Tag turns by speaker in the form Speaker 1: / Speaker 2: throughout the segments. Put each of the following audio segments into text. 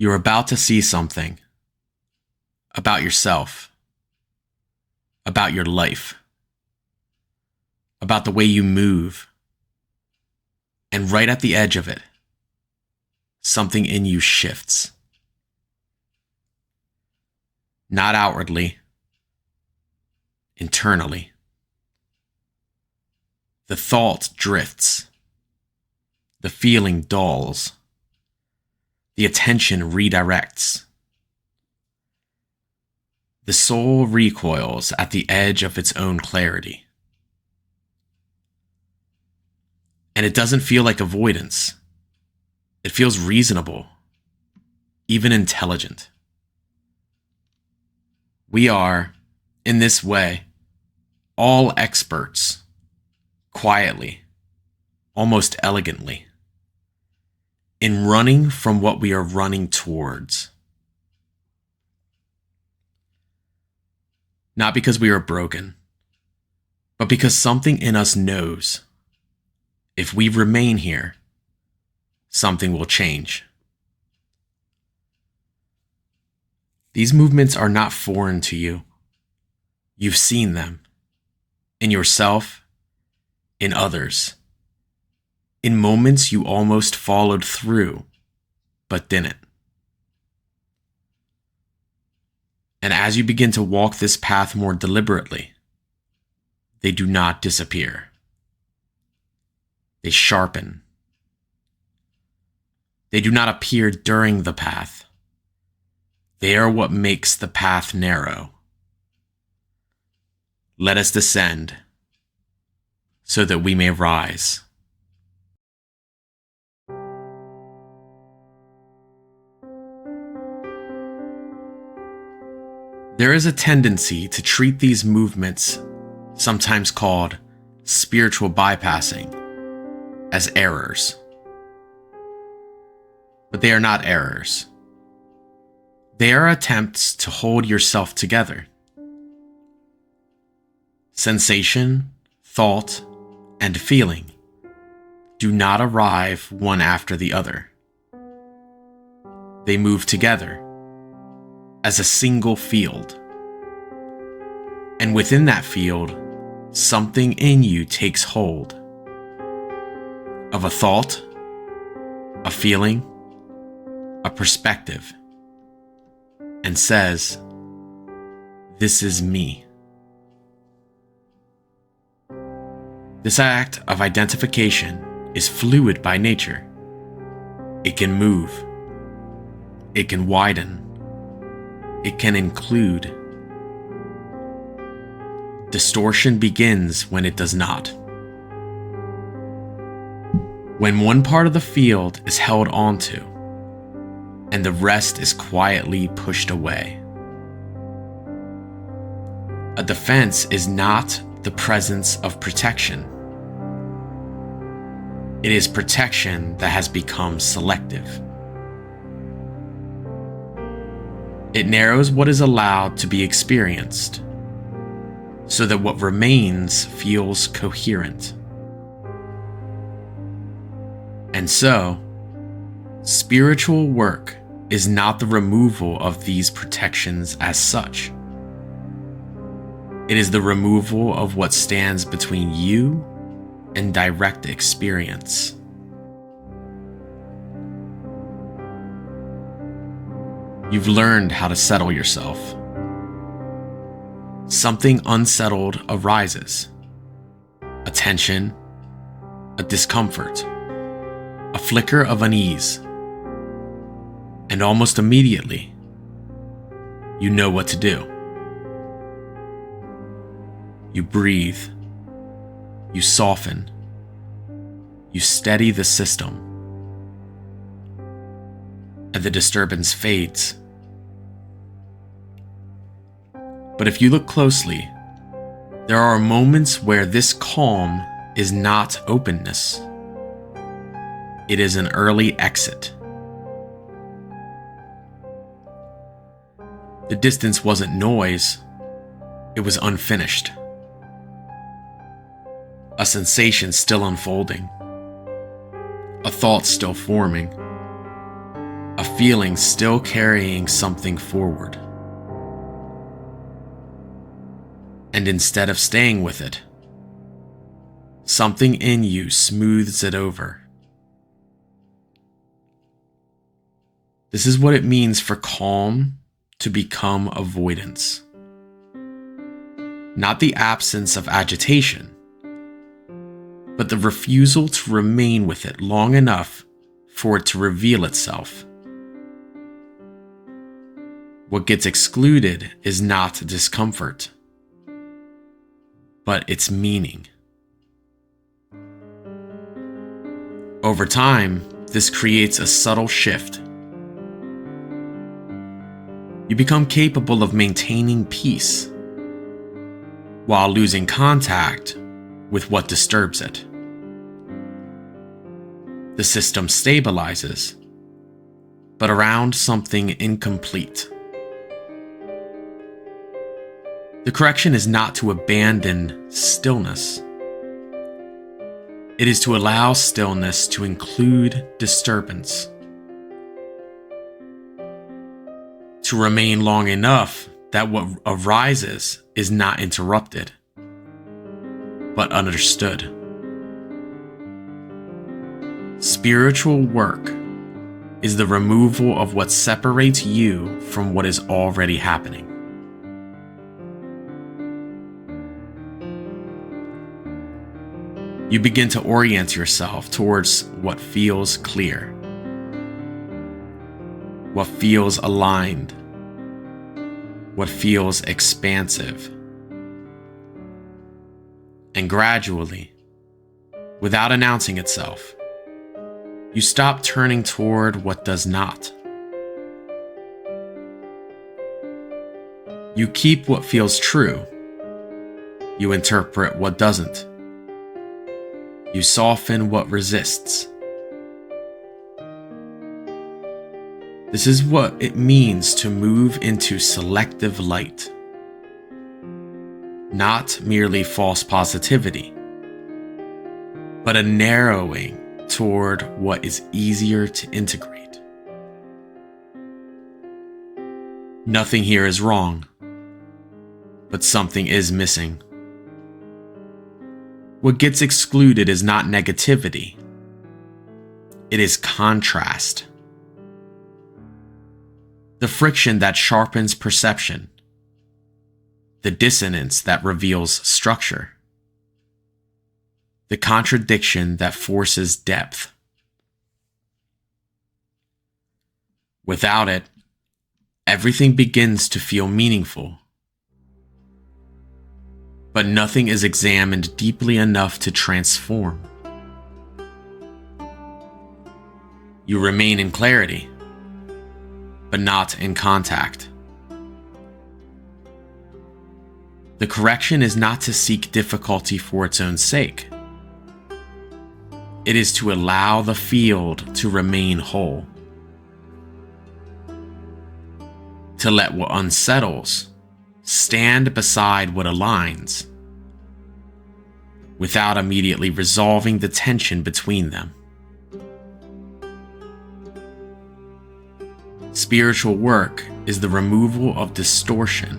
Speaker 1: You're about to see something about yourself, about your life, about the way you move. And right at the edge of it, something in you shifts. Not outwardly, internally. The thought drifts. The feeling dulls. The attention redirects. The soul recoils at the edge of its own clarity. And it doesn't feel like avoidance. It feels reasonable, even intelligent. We are, in this way, all experts, quietly, almost elegantly, in running from what we are running towards. Not because we are broken, but because something in us knows if we remain here, something will change. These movements are not foreign to you. You've seen them in yourself, in others, in moments you almost followed through, but didn't. And as you begin to walk this path more deliberately, they do not disappear. They sharpen. They do not appear during the path. They are what makes the path narrow. Let us descend so that we may rise. There is a tendency to treat these movements, sometimes called spiritual bypassing, as errors. But they are not errors. They are attempts to hold yourself together. Sensation, thought, and feeling do not arrive one after the other. They move together as a single field. And within that field, something in you takes hold of a thought, a feeling, a perspective, and says, "This is me." This act of identification is fluid by nature. It can move. It can widen. It can include. Distortion begins when it does not. When one part of the field is held onto, and the rest is quietly pushed away. A defense is not the presence of protection. It is protection that has become selective. It narrows what is allowed to be experienced, so that what remains feels coherent. And so, spiritual work is not the removal of these protections as such. It is the removal of what stands between you and direct experience. You've learned how to settle yourself. Something unsettled arises. A tension, a discomfort, a flicker of unease. And almost immediately, you know what to do. You breathe. You soften. You steady the system. And the disturbance fades. But if you look closely, there are moments where this calm is not openness. It is an early exit. The distance wasn't noise, it was unfinished. A sensation still unfolding. A thought still forming. A feeling still carrying something forward. And instead of staying with it, something in you smooths it over. This is what it means for calm to become avoidance. Not the absence of agitation, but the refusal to remain with it long enough for it to reveal itself. What gets excluded is not discomfort, but its meaning. Over time, this creates a subtle shift. You become capable of maintaining peace while losing contact with what disturbs it. The system stabilizes, but around something incomplete. The correction is not to abandon stillness. It is to allow stillness to include disturbance. To remain long enough that what arises is not interrupted, but understood. Spiritual work is the removal of what separates you from what is already happening. You begin to orient yourself towards what feels clear, what feels aligned, what feels expansive. And gradually, without announcing itself, you stop turning toward what does not. You keep what feels true. You interpret what doesn't. You soften what resists. This is what it means to move into selective light. Not merely false positivity, but a narrowing toward what is easier to integrate. Nothing here is wrong, but something is missing. What gets excluded is not negativity. It is contrast. The friction that sharpens perception. The dissonance that reveals structure. The contradiction that forces depth. Without it, everything begins to feel meaningful. But nothing is examined deeply enough to transform. You remain in clarity, but not in contact. The correction is not to seek difficulty for its own sake. It is to allow the field to remain whole. To let what unsettles stand beside what aligns, without immediately resolving the tension between them. Spiritual work is the removal of distortion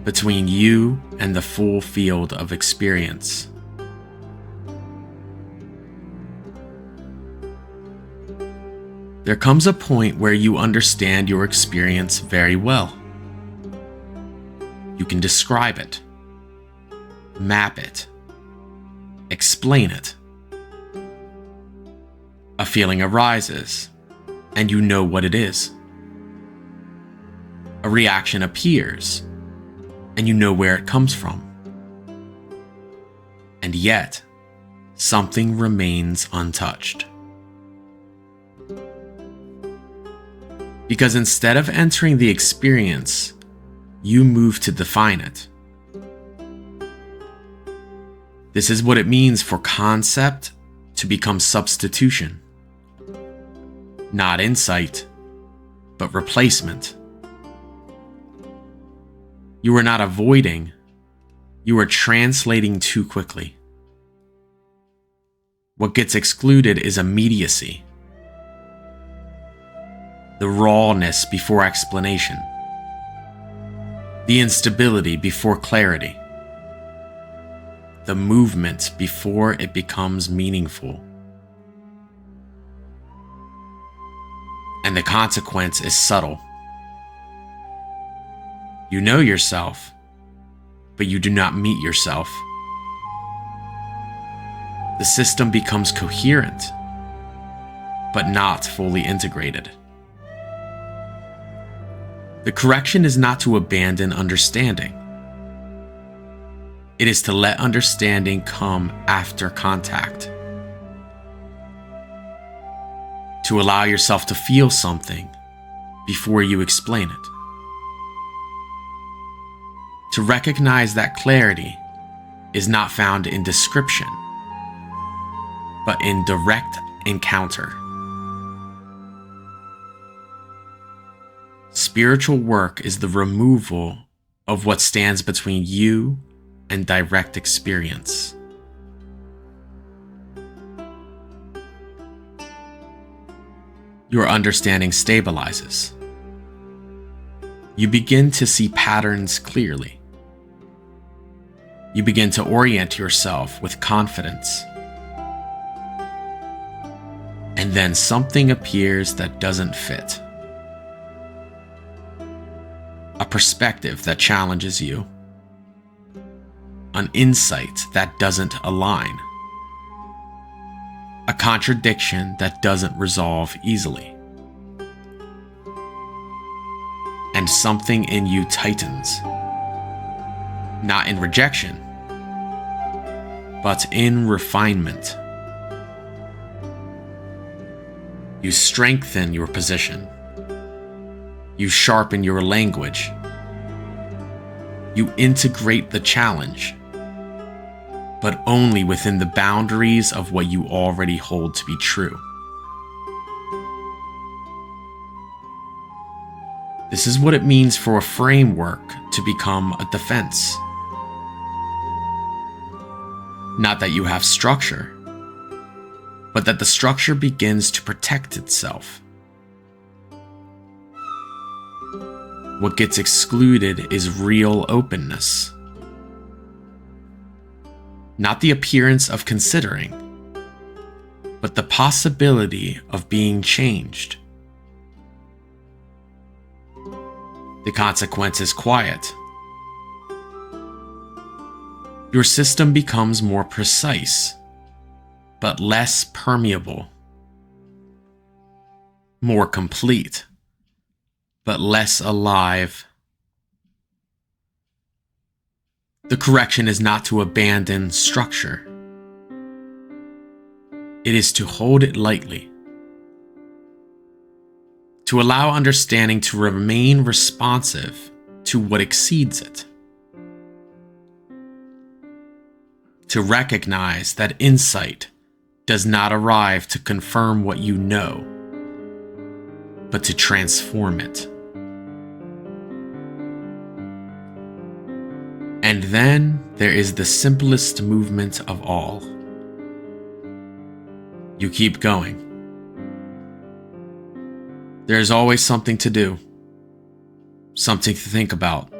Speaker 1: between you and the full field of experience. There comes a point where you understand your experience very well. You can describe it, map it, explain it. A feeling arises, and you know what it is. A reaction appears, and you know where it comes from. And yet, something remains untouched. Because instead of entering the experience, you move to define it. This is what it means for concept to become substitution. Not insight, but replacement. You are not avoiding, you are translating too quickly. What gets excluded is immediacy. the rawness before explanation, the instability before clarity, the movement before it becomes meaningful. And the consequence is subtle. You know yourself, but you do not meet yourself. The system becomes coherent, but not fully integrated. The correction is not to abandon understanding. It is to let understanding come after contact. To allow yourself to feel something before you explain it. To recognize that clarity is not found in description, but in direct encounter. Spiritual work is the removal of what stands between you and direct experience. Your understanding stabilizes. You begin to see patterns clearly. You begin to orient yourself with confidence. And then something appears that doesn't fit. A perspective that challenges you. An insight that doesn't align. A contradiction that doesn't resolve easily. And something in you tightens. Not in rejection, but in refinement. You strengthen your position. You sharpen your language. You integrate the challenge, but only within the boundaries of what you already hold to be true. This is what it means for a framework to become a defense. Not that you have structure, but that the structure begins to protect itself. What gets excluded is real openness. Not the appearance of considering, but the possibility of being changed. The consequence is quiet. Your system becomes more precise, but less permeable. More complete, but less alive. The correction is not to abandon structure. It is to hold it lightly. To allow understanding to remain responsive to what exceeds it. To recognize that insight does not arrive to confirm what you know, but to transform it. And then there is the simplest movement of all. You keep going. There is always something to do, something to think about,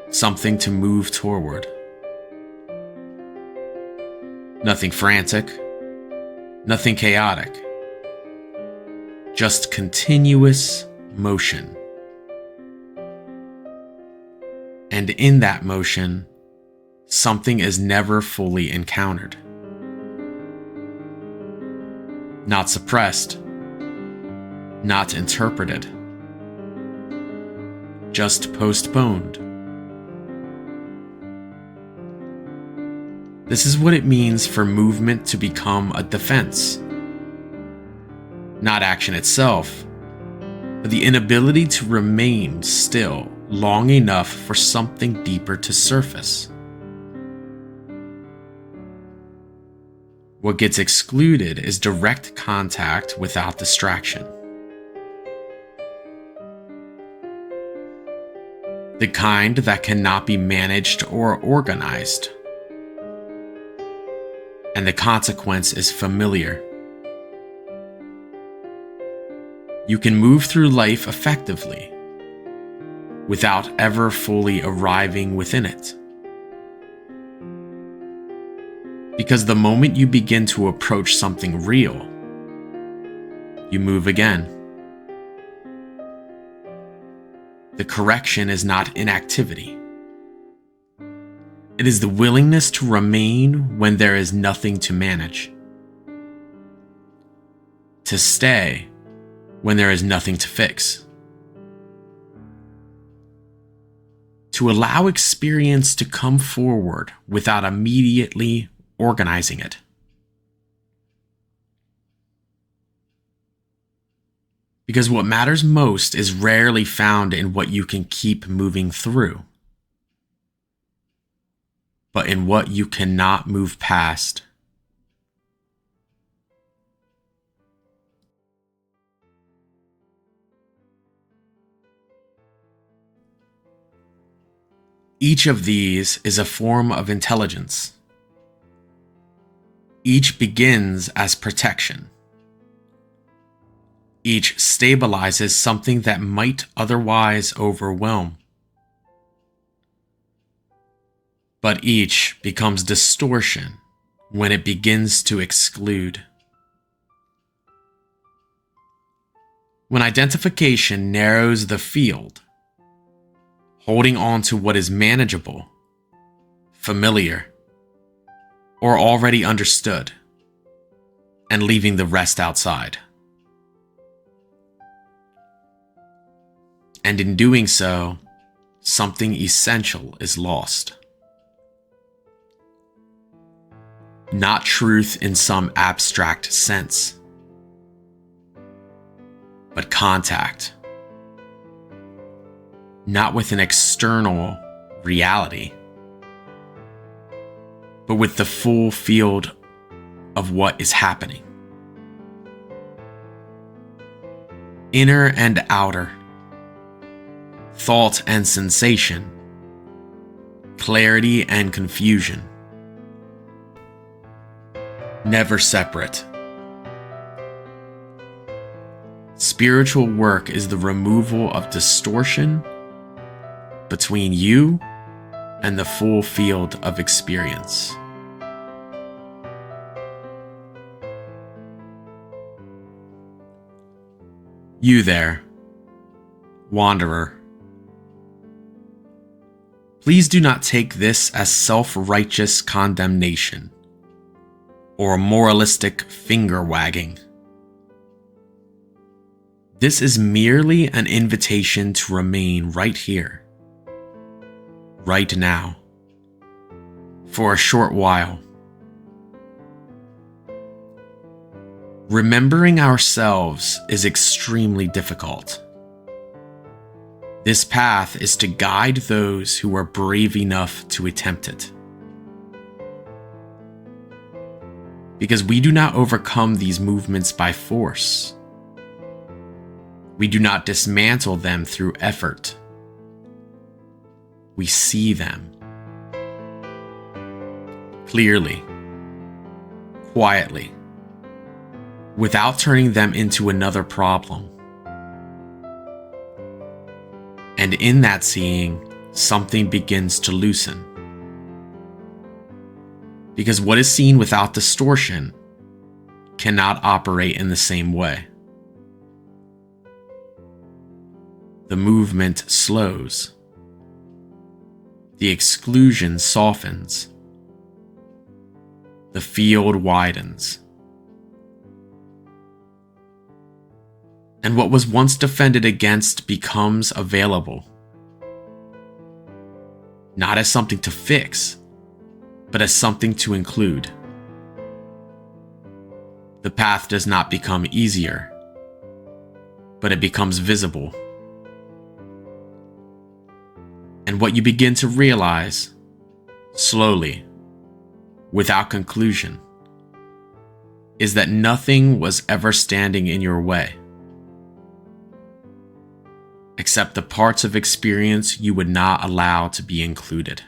Speaker 1: something to move toward. Nothing frantic, nothing chaotic, just continuous motion. And in that motion, something is never fully encountered. Not suppressed, not interpreted, just postponed. This is what it means for movement to become a defense. Not action itself, but the inability to remain still long enough for something deeper to surface. What gets excluded is direct contact without distraction. The kind that cannot be managed or organized. And the consequence is familiar. you can move through life effectively without ever fully arriving within it. Because the moment you begin to approach something real, you move again. The correction is not inactivity. It is the willingness to remain when there is nothing to manage. To stay when there is nothing to fix. To allow experience to come forward without immediately organizing it. Because what matters most is rarely found in what you can keep moving through, but in what you cannot move past. Each of these is a form of intelligence. Each begins as protection. Each stabilizes something that might otherwise overwhelm. But each becomes distortion when it begins to exclude. When identification narrows the field, holding on to what is manageable, familiar, or already understood, and leaving the rest outside. And in doing so, something essential is lost. Not truth in some abstract sense, but contact. Not with an external reality, but with the full field of what is happening. Inner and outer, thought and sensation, clarity and confusion. Never separate. Spiritual work is the removal of distortion between you and the full field of experience. You there, wanderer. Please do not take this as self-righteous condemnation or moralistic finger-wagging. This is merely an invitation to remain right here, right now, for a short while. Remembering ourselves is extremely difficult. This path is to guide those who are brave enough to attempt it. Because we do not overcome these movements by force. We do not dismantle them through effort. We see them clearly, quietly, without turning them into another problem. And in that seeing, something begins to loosen. Because what is seen without distortion cannot operate in the same way. The movement slows. The exclusion softens. The field widens. And what was once defended against becomes available. Not as something to fix, but as something to include. The path does not become easier, but it becomes visible. And what you begin to realize, slowly, without conclusion, is that nothing was ever standing in your way, except the parts of experience you would not allow to be included.